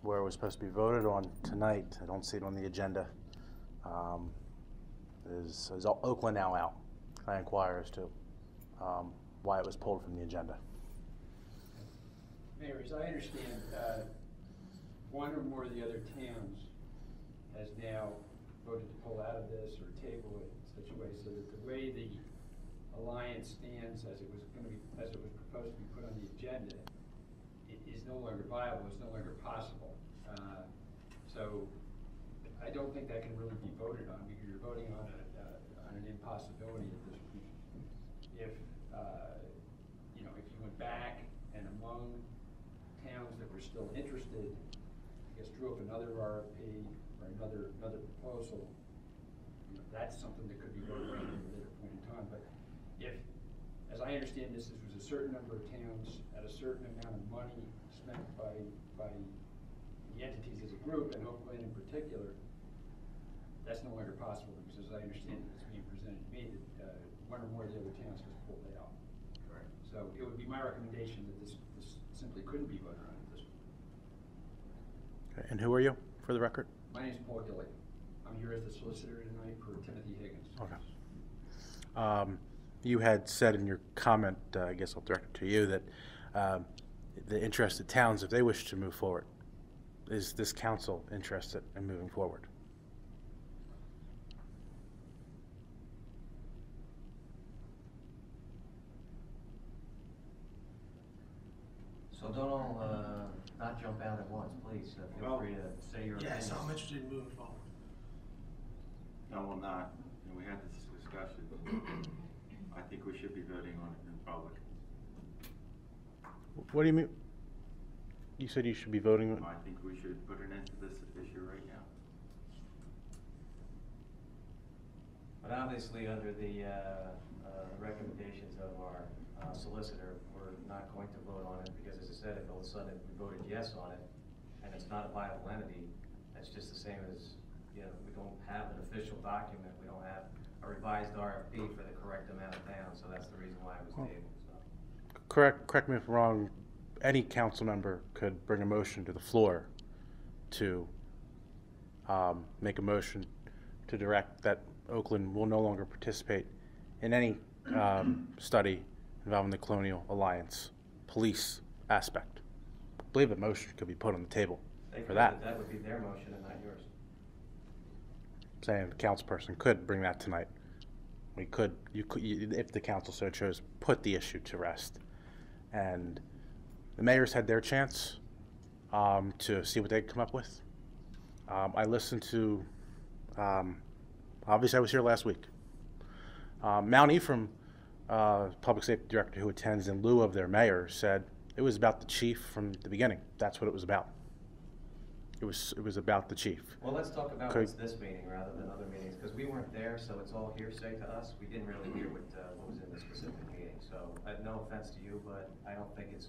where it was supposed to be voted on tonight. I don't see it on the agenda. Is Oaklyn now out? I inquire as to why it was pulled from the agenda. Mayor, as I understand, one or more of the other towns has now voted to pull out of this or table it in such a way so that the way the alliance stands as it was proposed to be put on the agenda is no longer viable, is no longer possible. So I don't think that can really be voted on because you're voting on an impossibility at this point. If if you went back and among towns that were still interested, I guess drew up another RFP or another proposal, that's something that could be voted on at a later point in time. But if, as I understand this was a certain number of towns at a certain amount of money spent by the entities as a group, and Oaklyn in particular, that's no longer possible because, as I understand it, it's being presented to me that one or more of the other towns has pulled it out. Correct. So it would be my recommendation that this simply couldn't be voted on at this point. Okay. And who are you, for the record? My name is Paul Gilly. I'm here as the solicitor tonight for Timothy Higgins. Okay. You had said in your comment, I guess I'll direct it to you, that the interested towns, if they wish to move forward, is this council interested in moving forward? So don't all not jump out at once, please. Feel free to say your opinion. Yes, I'm interested in moving forward. No, I'm not. And we had this discussion. I think we should be voting on it in public. What do you mean? You said you should be voting on? I think we should put an end to this issue right now. But obviously, under the recommendations of our solicitor, we're not going to vote on it because, as I said, if all of a sudden we voted yes on it and it's not a viable entity, that's just the same as, we don't have an official document. We don't have a revised RFP for the correct amount of towns, so that's the reason why it was tabled. So. Correct me if I'm wrong. Any council member could bring a motion to the floor to make a motion to direct that Oaklyn will no longer participate in any study involving the Colonial Alliance Police aspect. I believe a motion could be put on the table for that. That would be their motion and not yours. Saying the councilperson could bring that tonight. You could, if the council so chose, put the issue to rest. And the mayors had their chance to see what they could come up with. I listened to, obviously I was here last week. Mount Ephraim public safety director who attends in lieu of their mayor said it was about the chief from the beginning. That's what it was about. It was about the chief. Well, let's talk about what's this meeting rather than other meetings, because we weren't there, so it's all hearsay to us. We didn't really hear what was in the specific meeting. So, no offense to you, but I don't think it's.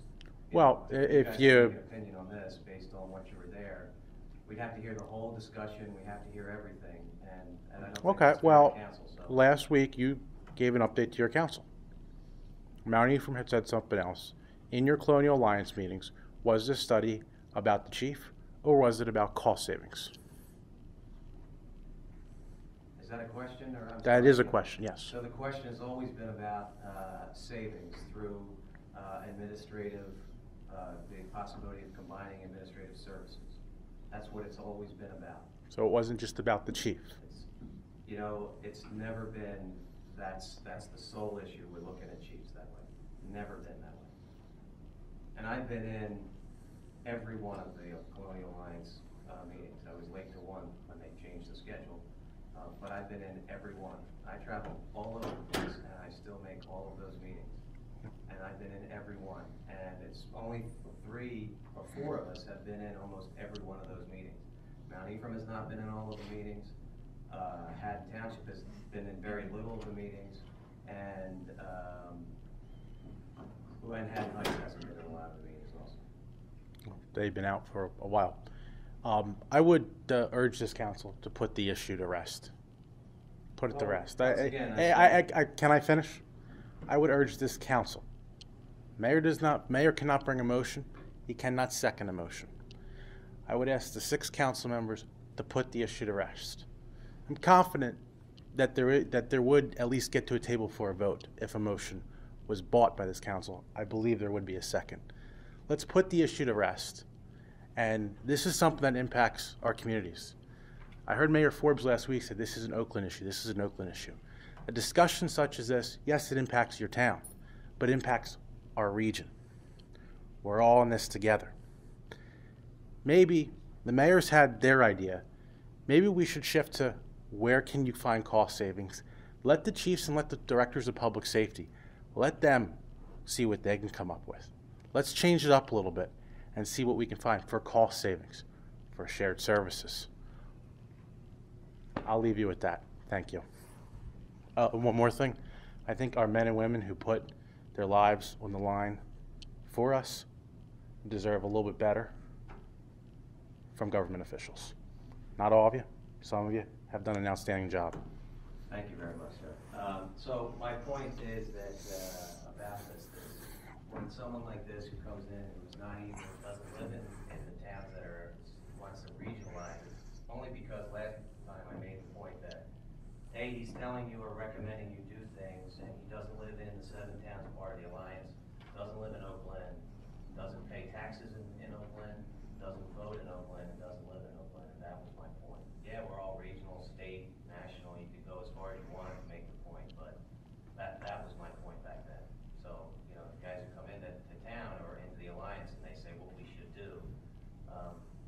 Well, if you have an opinion on this based on what you were there, we'd have to hear the whole discussion. We have to hear everything, and I don't. Think that's fair to council, so. Last week you gave an update to your council. Mount Ephraim had said something else. In your Colonial Alliance meetings, was this study about the chief, or was it about cost savings? Is that a question? Or that is a question, yes. So the question has always been about savings through administrative, the possibility of combining administrative services. That's what it's always been about. So it wasn't just about the chief? It's never been, that's the sole issue with looking at chiefs that way. Never been that way. And I've been in every one of the Colonial Alliance meetings. I was late to one when they changed the schedule, but I've been in every one. I travel all over the place, and I still make all of those meetings. And I've been in every one, and it's only 3 or 4 of us have been in almost every one of those meetings. Mount Ephraim has not been in all of the meetings. Haddon Township has been in very little of the meetings, and Haddon Heights hasn't been in a lot of the meetings also. They've been out for a while. I would urge this council to put the issue to rest. Put it to rest. Can I finish? I would urge this council. Mayor cannot bring a motion. He cannot second a motion. I would ask the 6 council members to put the issue to rest. I'm confident that there would at least get to a table for a vote if a motion was bought by this council. I believe there would be a second. Let's put the issue to rest. And this is something that impacts our communities. I heard Mayor Forbes last week said this is an Oakland issue. This is an Oakland issue. A discussion such as this, yes, it impacts your town, but it impacts our region. We're all in this together. Maybe the mayor's had their idea. Maybe we should shift to where can you find cost savings? Let the chiefs and let the directors of public safety, let them see what they can come up with. Let's change it up a little bit and see what we can find for cost savings, for shared services. I'll leave you with that. Thank you. One more thing. I think our men and women who put their lives on the line for us deserve a little bit better from government officials. Not all of you. Some of you have done an outstanding job. Thank you very much, sir. So my point is that about this, when someone like this who comes in who's not even, doesn't live in the towns that are, wants to regionalize it, only because last time I made the point that, hey, he's telling you or recommending you do things, and he doesn't live in the 7 towns part of the Alliance, doesn't live in Oakland, doesn't pay taxes in Oakland, doesn't vote in Oakland, and doesn't live in Oakland, and that was my point. Yeah, we're all regional, state, national, you could go as far as you want to make the point, but that was my point back then. So, you know, the guys who come into town or into the Alliance and they say what we should do,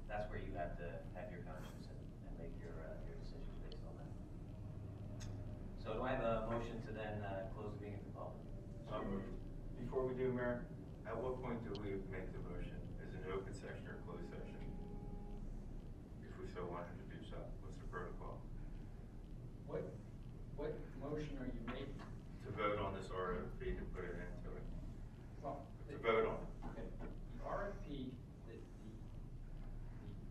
that's where you have to have your conscience and make your decisions based on that. So do I have a motion to then close the meeting to the public? Before we do, Mayor, at what point do we make the motion? Is it an open session or a closed session? If we so wanted to do so, what's the protocol? What motion are you making? To vote on this RFP to put it into it. Well, To vote on it. okay, the RFP, the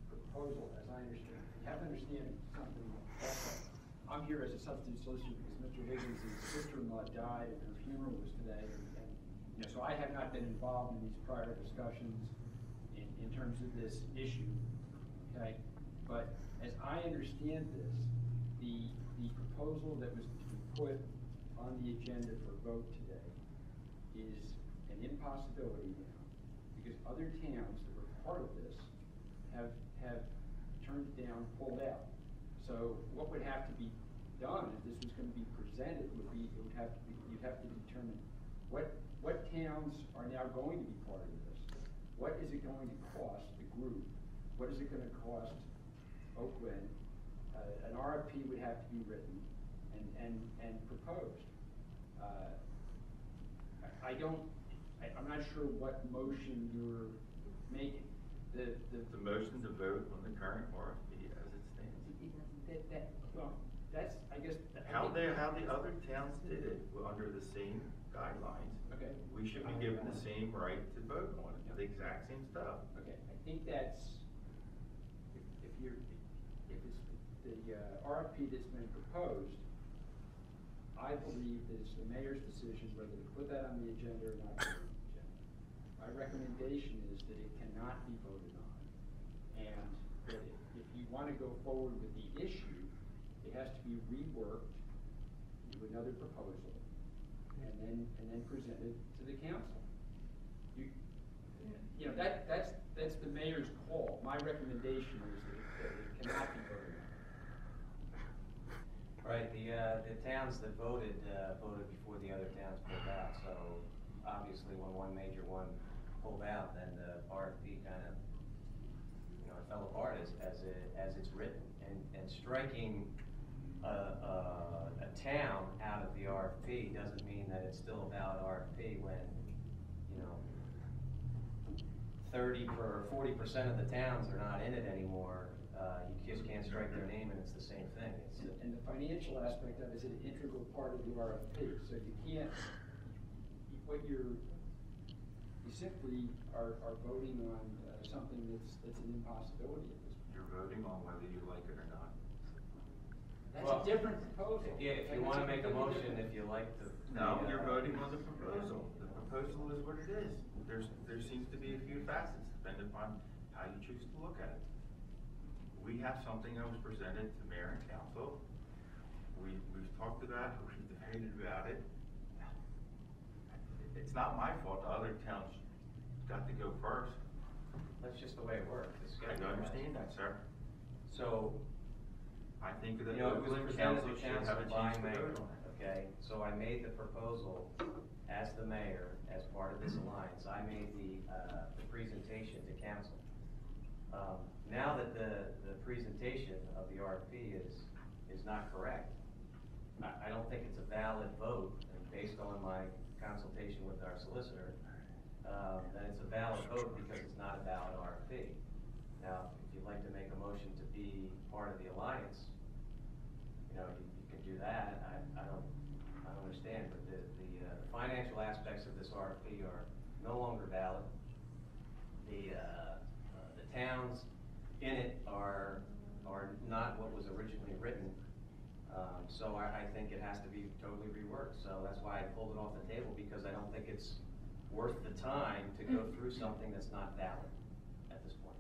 proposal, as I understand, you have to understand something also. I'm here as a substitute solicitor because Mr. Higgins' sister-in-law died and her funeral was today, and you know, so I have not been involved in these prior discussions in terms of this issue, okay? But as I understand this, the proposal that was to be put on the agenda for vote today is an impossibility now, because other towns that were part of this have turned it down, pulled out. So what would have to be done if this was going to be presented you'd have to determine what towns are now going to be part of this. What is it going to cost the group? What is it going to cost Oakland? An RFP would have to be written and proposed. I'm not sure what motion you're making. The motion to vote on the current RFP as it stands. Well, that's, I guess. How the other towns did it under the same guidelines. Okay. We should be given the same right to vote on it, the exact same stuff. Okay, I think that's, if it's the RFP that's been proposed, I believe that it's the mayor's decision whether to put that on the agenda or not put it on the agenda. My recommendation is that it cannot be voted on, and that if you want to go forward with the issue, it has to be reworked into another proposal, and then presented to the council. You know, that's the mayor's call. My recommendation is that it cannot be voted on. Right, the towns that voted before the other towns pulled out, so obviously when one major one pulled out, then the RFP kind of, you know, it fell apart as it's written, and striking a town out of the RFP doesn't mean that it's still a valid RFP when, you know, 30 or 40% of the towns are not in it anymore. You just can't strike their name and it's the same thing. And the financial aspect of it is an integral part of the RFP, so you can't, you simply are voting on something that's an impossibility at this point. You're voting on whether you like it or not. That's a different proposal. Yeah, if you want to make a motion, if you like to. No, you're voting on the proposal. The proposal is what it is. There seems to be a few facets depending upon how you choose to look at it. we have something that was presented to mayor and council. We've talked about it, we've debated about it. It's not my fault, the other towns got to go first. That's just the way it works. It's I scheduled. understand that, sir. So, I think that you know, it was Oakland presented council to should council have a by chance to mayor, vote on it. okay? So I made the proposal as the mayor, as part of this alliance. I made the presentation to council. Now that the presentation of the RFP is not correct, I don't think it's a valid vote, and based on my consultation with our solicitor, that it's a valid vote because it's not a valid RFP. Now, if you'd like to make a motion to be part of the alliance, you know, you can do that. I don't understand, but the financial aspects of this RFP are no longer valid. The towns in it are not what was originally written. So I think it has to be totally reworked. So that's why I pulled it off the table, because I don't think it's worth the time to go through something that's not valid at this point.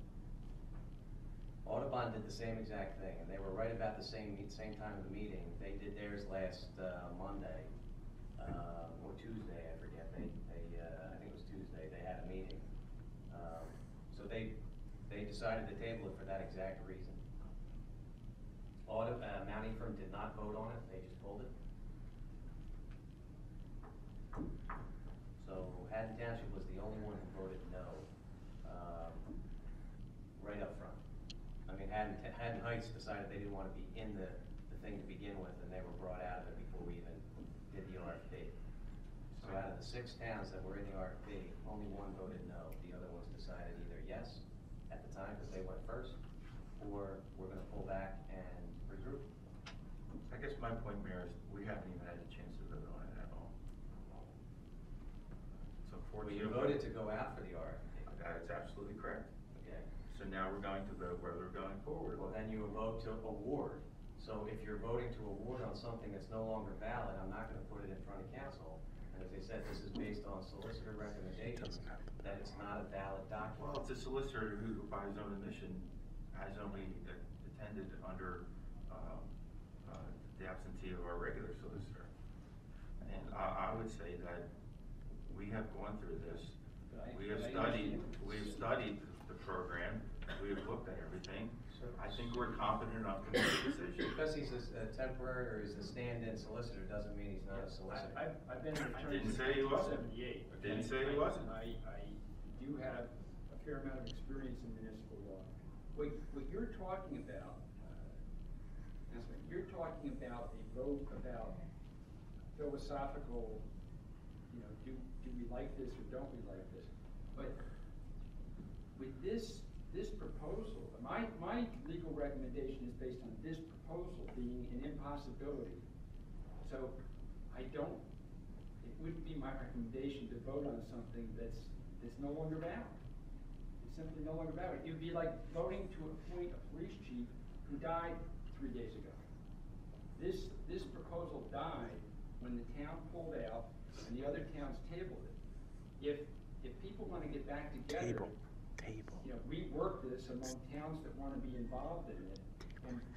Audubon did the same exact thing, and they were right about the same time of the meeting. They did theirs last Monday, or Tuesday, I forget. I think it was Tuesday, they had a meeting. So they decided to table it for that exact reason. Mount Ephraim did not vote on it, they just pulled it. So Haddon Township was the only one who voted no, right up front. I mean, Haddon Heights decided they didn't want to be in the thing to begin with, and they were brought out of it before we even did the RFP. So out of the 6 towns that were in the RFP, only one voted no. The other ones decided either yes at the time, because they went first, or we're gonna pull back and regroup. I guess my point, Mayor, is we haven't even had a chance to vote on it at all. So Well, unfortunately. you voted to go out for the RFP, That is absolutely correct. okay? So now we're going to vote whether we're going forward. Well, then you vote to award. So if you're voting to award on something that's no longer valid, I'm not gonna put it in front of council. And as I said, this is based on solicitor recommendations, that it's not a valid document. Well, it's a solicitor who, by his own admission, has only attended under the absentee of our regular solicitor. And I would say that we have gone through this. We have studied the program, we have looked at everything. I think we're competent enough to make a decision. Because he's a temporary or he's a stand-in solicitor doesn't mean he's not a solicitor. I've been an I attorney didn't since say he wasn't. 1978. I didn't say he wasn't. I do have a fair amount of experience in municipal law. What you're talking about, you're talking about a vote about philosophical, you know, do we like this or don't we like this? But with this proposal, my legal recommendation is based on this proposal being an impossibility. So it wouldn't be my recommendation to vote on something that's no longer valid. It's simply no longer valid. It would be like voting to appoint a police chief who died 3 days ago. This proposal died when the town pulled out and the other towns tabled it. If people want to get back together, you know, rework this among towns that want to be involved in it,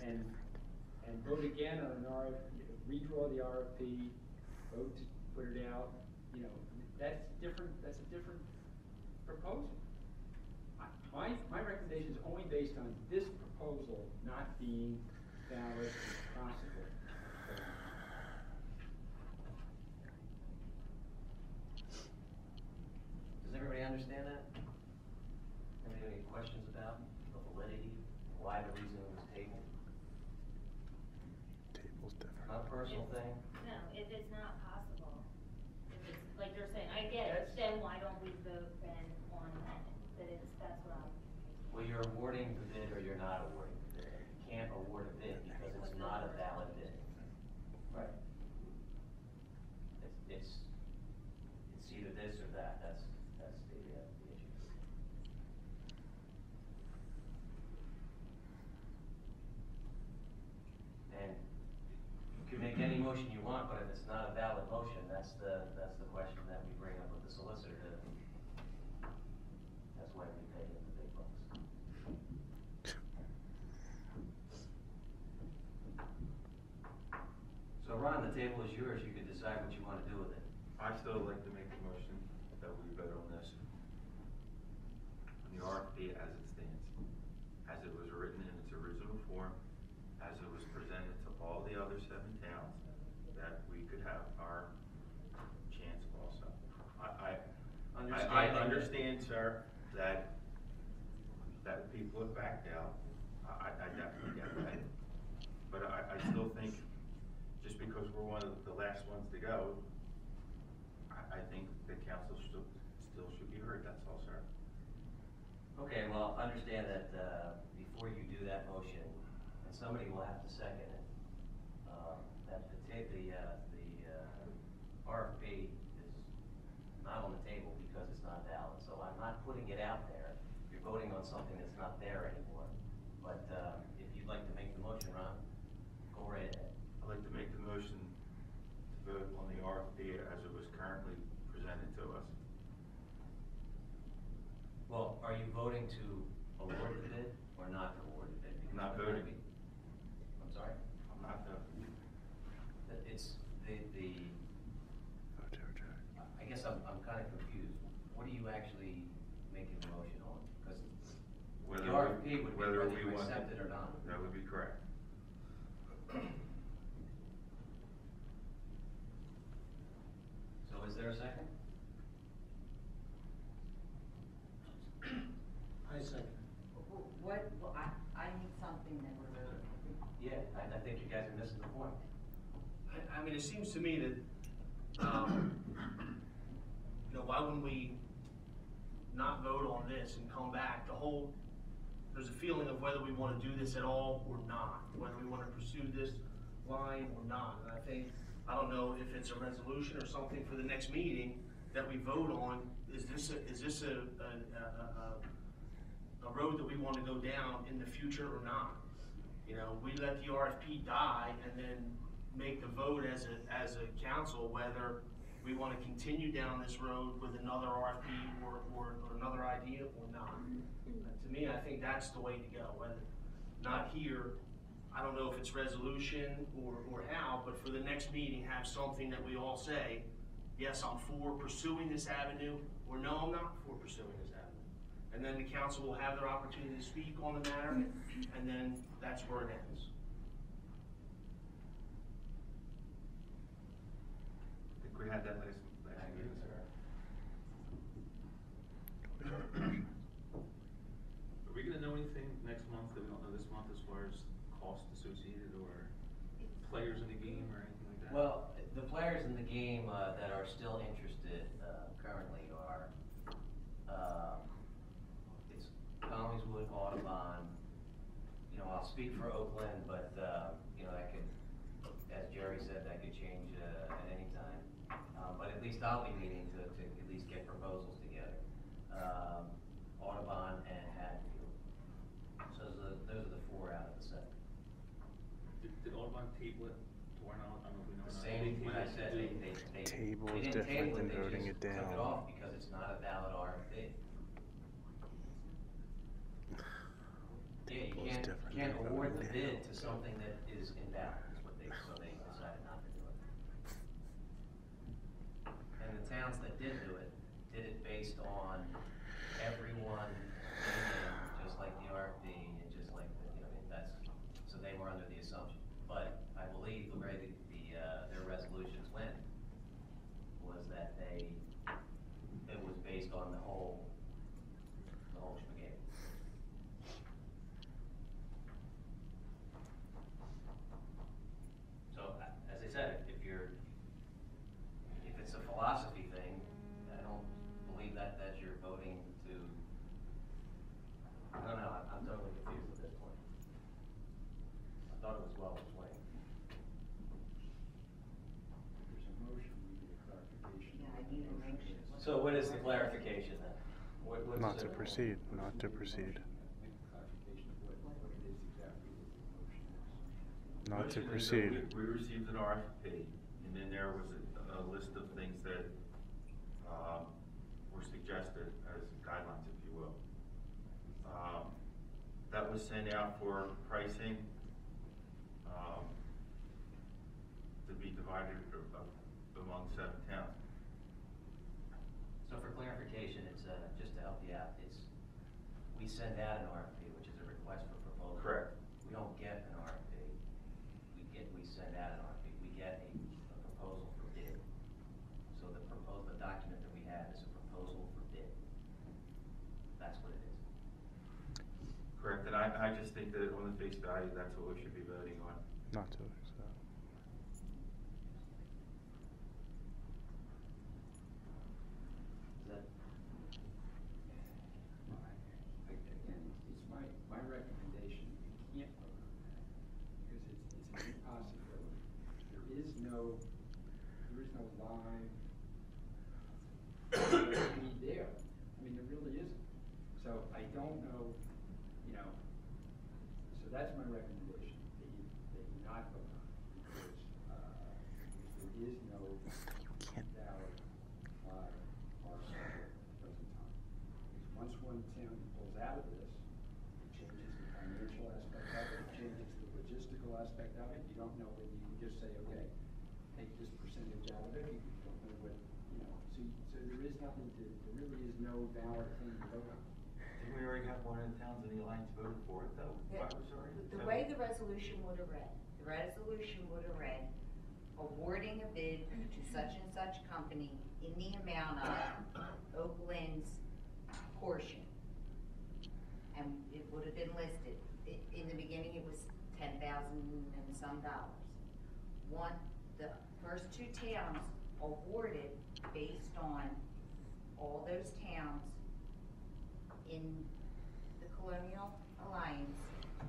and vote again on an RFP, redraw the RFP, vote to put it out, you know, that's different. That's a different proposal. My recommendation is only based on this proposal not being valid and possible. Does everybody understand that? Anybody have any questions about the validity, why the reason it was tabled? Table's different. Not a personal thing? No, if it's not possible, if it's, like you're saying, I get it, then why don't we vote then on that? That's what I'm. Well, you're awarding the bid or you're not awarding the bid. You can't award a bid because it's not a valid bid. Right. It's either this or that, that's the issue. And you can make any motion you want, but if it's not a valid motion, that's the question that we bring up with the solicitor. That's why we pay him the big bucks. RFP as it stands, as it was written in its original form, as it was presented to all the other 7 towns, that we could have our chance also. I understand, sir, that people have backed out. I definitely get that. But I still think, just because we're one of the last ones to go, I think the council still should be heard, that's all, sir. Okay, well, understand that, before you do that motion, and somebody will have to second it, that the RFP is not on the table because it's not valid. So I'm not putting it out there. You're voting on something that's not there anymore. But, if you'd like to make the motion, Ron, go right ahead. I'd like to make the motion to vote on the RFP as it was currently presented to us. Well, are you voting to award the bid or not to award the bid? Because Not we're gonna voting. I'm sorry? I'm not voting. It's I guess I'm kind of confused. What are you actually making the motion on? Because the RFP would be whether you accept it or not. That would be correct. So is there a second? I second. Well, I need something that we're voting on. Yeah, I think you guys are missing the point. I mean, it seems to me that, you know, why wouldn't we not vote on this and come back? There's a feeling of whether we want to do this at all or not, whether we want to pursue this line or not. And I don't know if it's a resolution or something for the next meeting that we vote on. Is this a road that we want to go down in the future or not? You know, we let the RFP die and then make the vote as a council whether we want to continue down this road with another RFP or another idea or not. To me, I think that's the way to go. Whether not here, I don't know if it's resolution or how, but for the next meeting, have something that we all say, yes, I'm for pursuing this avenue, or no, I'm not for pursuing this avenue. And then the council will have their opportunity to speak on the matter, and then that's where it ends. I think we had that last meeting, sir. Are we gonna know anything next month that we don't know this month as far as cost associated or players in the game or anything like that? Well, the players in the game that are still interested currently are, it's Collingswood, Audubon. You know, I'll speak for Oakland, but, you know, that could, as Jerry said, that could change at any time. But at least I'll be meeting to at least get proposals together. Audubon and Hatfield. So those are the 4 out of the 7. Did Audubon table it to our knowledge? I don't know if we know. The or not. same, when I said they Table they is didn't different table than they voting just it down. took it off because it's not a valid RFP. Yeah, you Table is can't different than award the voting bid to something that is invalid, is what so they decided not to do it. And the towns that did it based on everyone bidding, just like the RFP and just like the, you know, that's, so they were under the assumption. But I believe the way their resolutions went was that it was based on the whole spaghetti. So, as I said, if it's a philosophy thing, I don't believe that you're voting to, I don't know, I'm totally confused at this point. I thought it was well explained. There's a motion, we need a clarification. Yeah, I need a motion. So what is the clarification then? What's Not to the- proceed, not to proceed. Clarification of what it is exactly that the motion is. Not to Motion is that proceed. We received an RFP, and then there was a list of things that were suggested as guidelines, if you will. That was sent out for pricing to be divided among 7 towns. So for clarification, it's, just to help you out, we send out an RFP, which is a request for proposal. Correct. We don't get an RFP. We send out an RFP. We get a proposal for bid. So the document that we have is a proposal for bid. That's what it is. Correct, and I just think that on the face value, that's what we should be voting on. Not to accept. Is that, Again, it's my recommendation, you can't vote on that, because it's an impossibility. There is no live need there. I mean, there really isn't. So I don't know, so that's my recommendation, that you not vote on it, because there is no valid live RFP at the present time. Because once one town pulls out of this, it changes the financial aspect of it, it changes the logistical aspect of it. You don't know when you can just say, okay, take this percentage out of it, you don't know what, so there is nothing there really is no valid thing to vote on. Didn't we already have one of the towns in the alliance voted for it though? The- I'm sorry. The way the resolution would have read, awarding a bid to such and such company in the amount of Oakland's portion. And it would have been listed, in the beginning it was $10,000 and some dollars. The first two towns awarded based on all those towns in the Colonial Alliance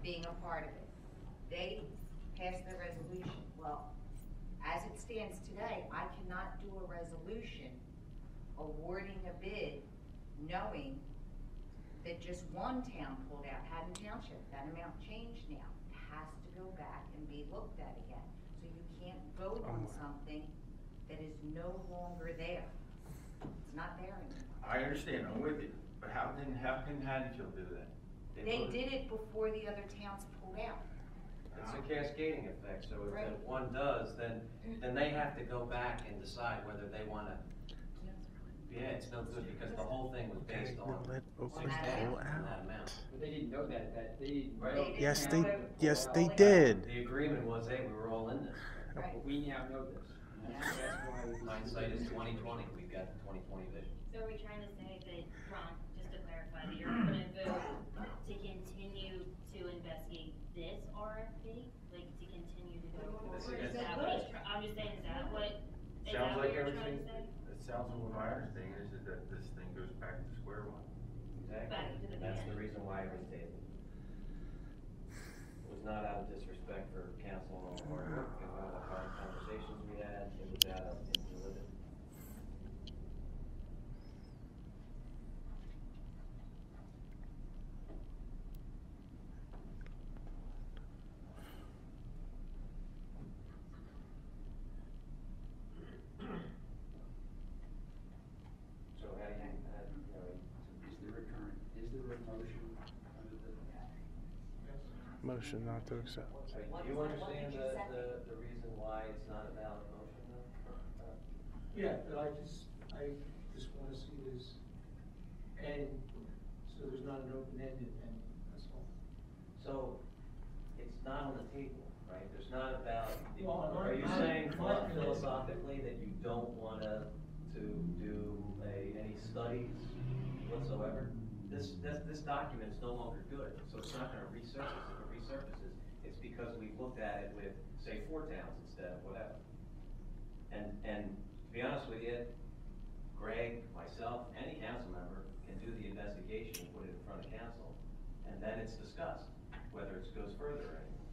being a part of it. They passed the resolution. Well, as it stands today, I cannot do a resolution awarding a bid knowing that just one town pulled out, Haddon Township. That amount changed now. It has to go back and be looked at again. So you can't vote on something that is no longer there. It's not there anymore. I understand, I'm with you, but how can Haddonfield do that? They did it before the other towns pulled out. it's a cascading effect, so if Right. one does, then they have to go back and decide whether they wanna. Yeah, it's no good, because the whole thing was based on Let Oakland $6,000 pull on that out. amount. But they didn't know that they didn't. Right. know Yes, the they, town yes, pulled they out. did. The agreement was, hey, we were all in this. Right. But we now know this. And that's why. Hindsight is 20/20, we've got the 20/20 vision. So are we trying to say that, Ron, just to clarify, that you're gonna vote to continue to investigate this RFP? Like, to continue to go forward? Is that what he's I'm just saying, is that what Sounds like you're trying to everything, say? it sounds like what my understanding is that this thing goes back to square one. Exactly, Back to the and that's the beginning. reason why it was tabled. It was not out of disrespect for council and all the hard work and all the hard conversations we had, it was out of ingenuity. So how do you, Is there a motion under the? Motion not to accept. do you understand the reason why it's not a valid motion though? Yeah, but I just wanna see this end, so there's not an open-ended ending, that's all. So, it's not on the table, right? There's not a valid, Well, are you my- saying my- philosophically that you don't wanna to do any studies whatsoever? This document is no longer good, so it's not gonna resurface. If it resurfaces, it's because we've looked at it with, say, 4 towns instead of whatever. And to be honest with you, Greg, myself, any council member can do the investigation and put it in front of council, and then it's discussed, whether it goes further or anything.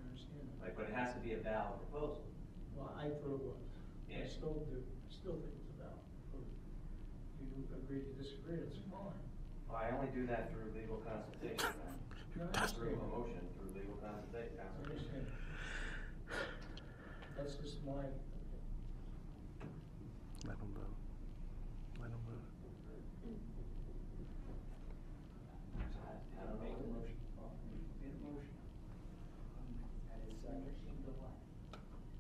I understand that. Like, but it has to be a valid proposal. Well, I thought it was. Yeah. I still do, still think it's about, you agree to disagree, it's fine. Well, I only do that through legal consultation, man. I Through understand. a motion, through legal consultation. I understand. That's just my, Let them vote. Let them vote. I don't Make a know. motion. Made a motion. And it's second.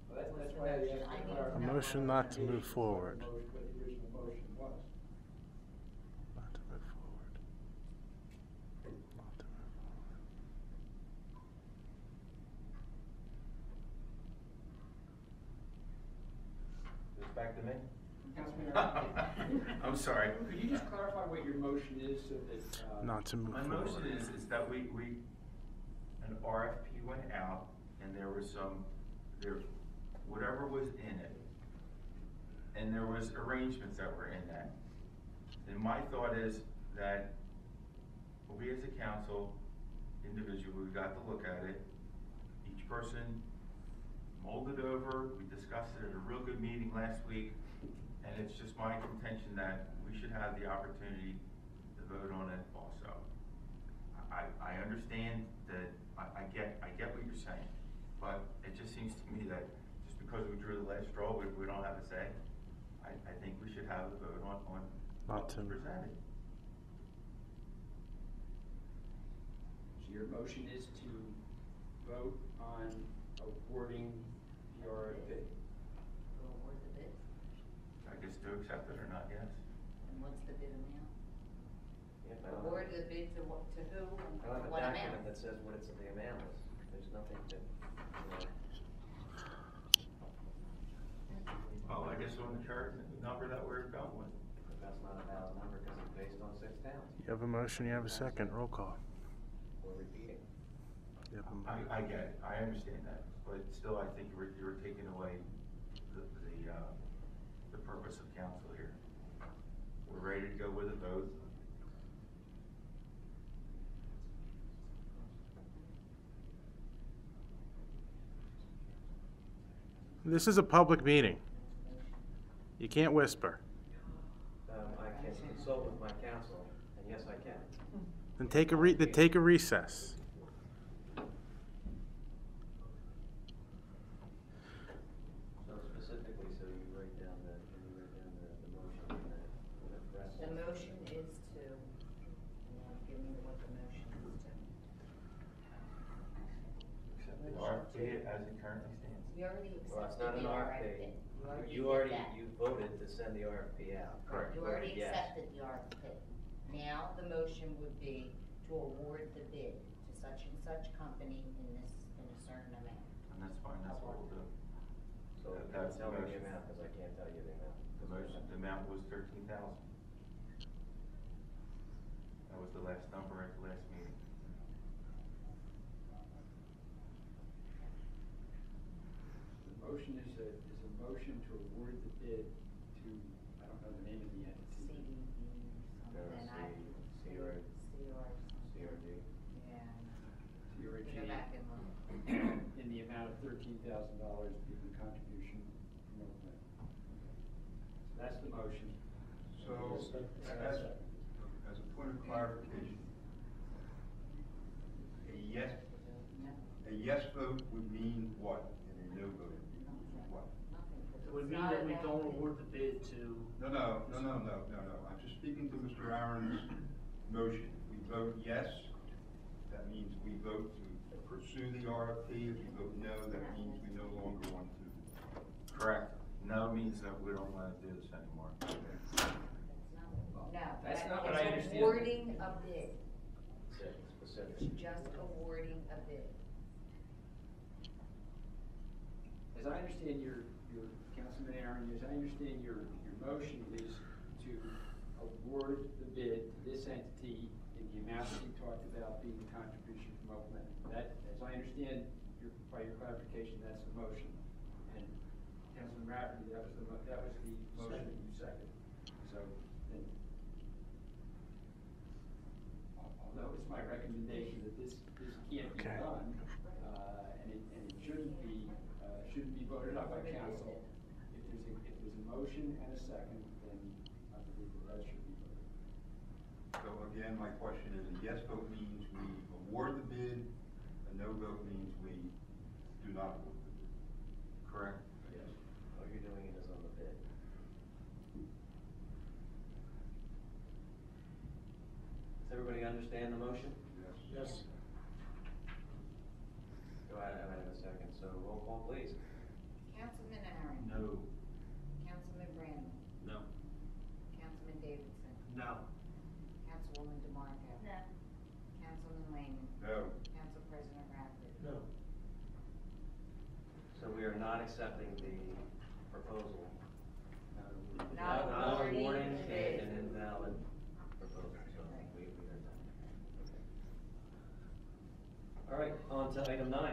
Well, that's why I asked. I for need A clarification. motion not to move forward. What the original motion was. Not to move forward. to me? Councilman Aaron, I'm sorry. could you just clarify what your motion is so that, Not to move My forward. motion is that an RFP went out and there was whatever was in it. And there was arrangements that were in that. And my thought is that we as a council, individually, we got to look at it. Each person mulled it over. We discussed it at a real good meeting last week. And it's just my contention that we should have the opportunity to vote on it also. I understand that, I get what you're saying, but it just seems to me that just because we drew the last straw, we don't have a say. I think we should have a vote on Not what's to- presented. so your motion is to vote on awarding the RFP? To award the bid, I guess to accept it or not, yes. and what's the bid amount? Yeah, but I don't- Award the bid to what, to who, and I don't have a what document amount? that says what the amount is. There's nothing to, Well, I guess on the current number that we're going with. but that's not a valid number because it's based on 6 towns. You have a motion, you have a second, roll call. We're repeating. You have a- I get it, I understand that, but still, I think you're taking away the purpose of council here. We're ready to go with a vote. This is a public meeting. You can't whisper. I can consult with my counsel, and yes, I can. Then take a recess. So specifically, so you write down the motion and the rest. The motion is to, give me what the motion is to. Accept the RFP as it currently stands. We already Well, it's accepted not an the RFP. RFP. You did already, that. you voted to send the RFP out. Correct. You already Yes. accepted the RFP. Now, the motion would be to award the bid to such and such company in a certain amount. And that's fine, that's what we'll do. So That's tell the me the motion. amount, because I can't tell you the amount. The amount was 13,000. That was the last number at the last meeting. The motion is a motion to award the bid to, I don't know the name of the entity. CDD, something, CR. CRD. Yeah. CRG, Go back and look. in the amount of $13,000 being the contribution from Oaklyn. So that's the motion. So, as a point of clarification, a yes vote would mean what, and a no vote would mean what? Nothing, 'cause It would it's mean not that we about don't bid. award the bid to. No. I'm just speaking to Mr. Aaron's motion. If we vote yes, that means we vote to pursue the RFP. If we vote no, that means we no longer want to. Correct. No means that we don't want to do this anymore. No, That's that- not what I it's understand. awarding a bid. Specific. It's just awarding a bid. As I understand your Councilman Aaron, as I understand your motion is to award the bid to this entity in the amount that you talked about being the contribution from Oaklyn. That, as I understand by your clarification, that's the motion. And Councilman Rafferty, that was the motion that you seconded. So then, although it's my recommendation that this can't be Okay. done, and it shouldn't be voted on by council. If there's a motion and a second, then I believe that should be voted. So again, my question is, a yes vote means we award the bid, a no vote means we do not award the bid. Correct? Yes. All you're doing it is on the bid. Does everybody understand the motion? Yes. Do I have a second? So roll call, please. Councilman Aaron. No. Councilman Brandon. No. Councilman Davidson. No. Councilwoman DeMarco. No. Councilman Lehman. No. Council President Rafferty. No. So we are not accepting the proposal Not Not awarding awarding the bid bid. an invalid proposal, so we heard that. Okay. All right, on to item 9.